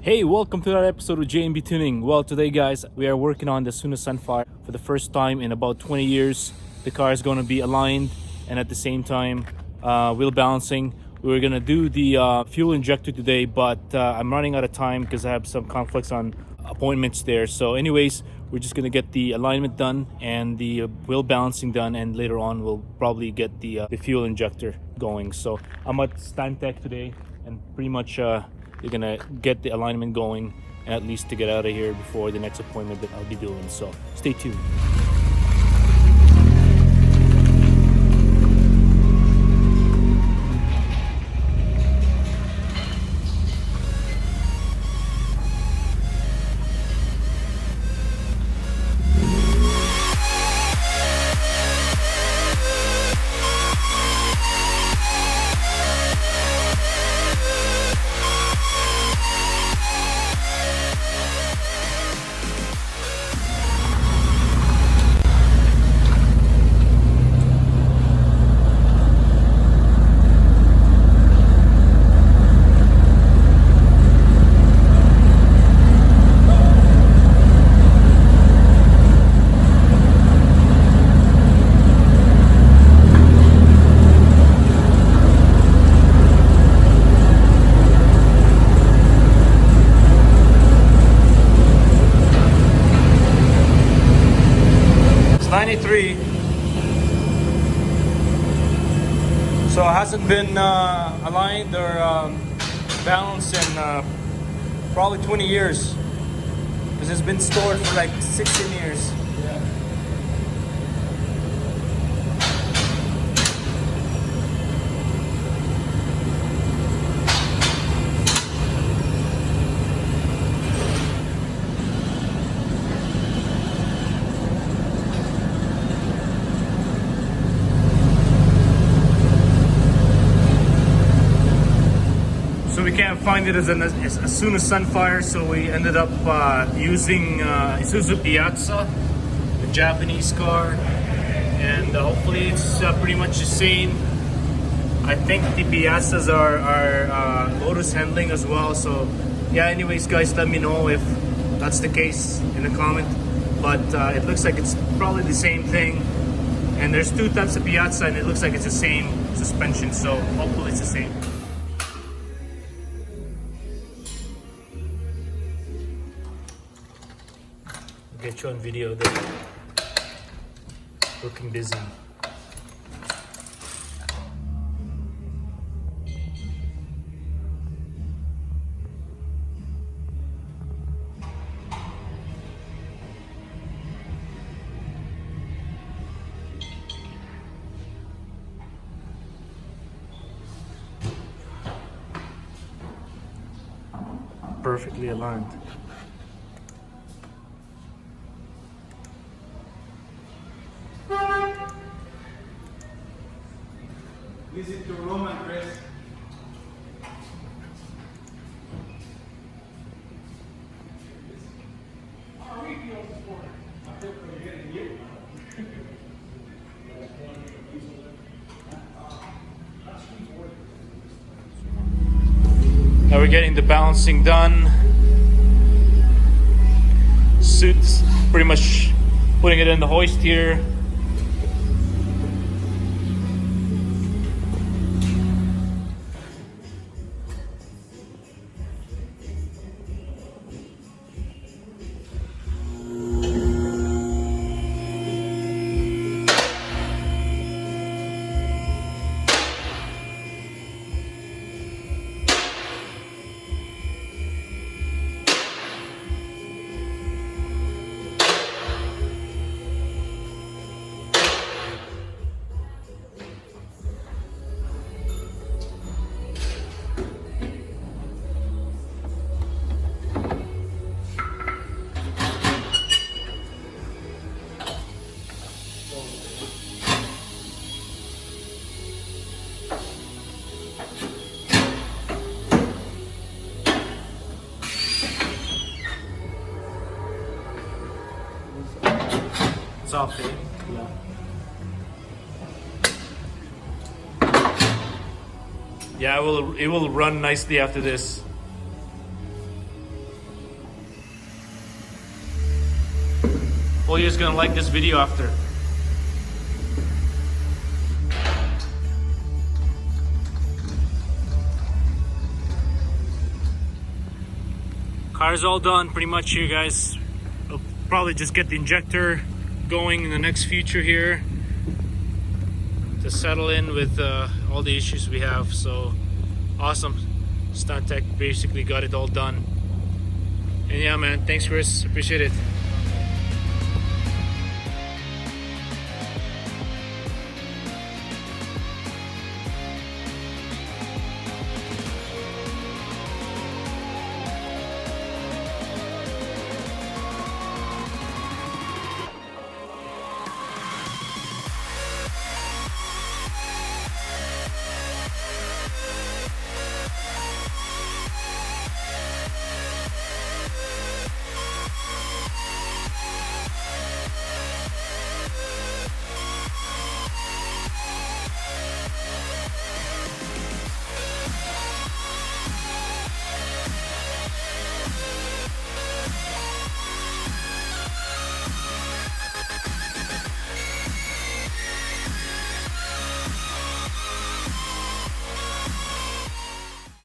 Hey, welcome to another episode of JMB Tuning. Well, today, guys, we are working on the Suna Sunfire for the first time in about 20 years. The car is going to be aligned and at the same time wheel balancing. We were going to do the fuel injector today, but I'm running out of time because I have some conflicts on appointments there. So anyways, we're just going to get the alignment done and the wheel balancing done, and later on we'll probably get the fuel injector going. So I'm at Stantec today, and pretty much you're gonna get the alignment going, and at least to get out of here before the next appointment that I'll be doing. So stay tuned. It's 93. So it hasn't been aligned or balanced in probably 20 years. Because it's been stored for like 16 years. So we can't find it as soon as Sunfire, so we ended up using Isuzu Piazza, the Japanese car, and hopefully it's pretty much the same. I think the Piazzas are Lotus handling as well. So yeah, anyways, guys, let me know if that's the case in the comment. But it looks like it's probably the same thing. And there's two types of Piazza, and it looks like it's the same suspension. So hopefully it's the same. Get you on video there. Looking busy. Perfectly aligned. Visit to Roman, Chris. Now we're getting the balancing done. Suits pretty much putting it in the hoist here. It's off, eh? Yeah, it will run nicely after this. you guys gonna like this video after. Car's all done pretty much here, guys. I'll probably just get the injector going in the next future here to settle in with all the issues we have. So awesome. Stunt Tech basically got it all done. And yeah, man, thanks Chris, appreciate it.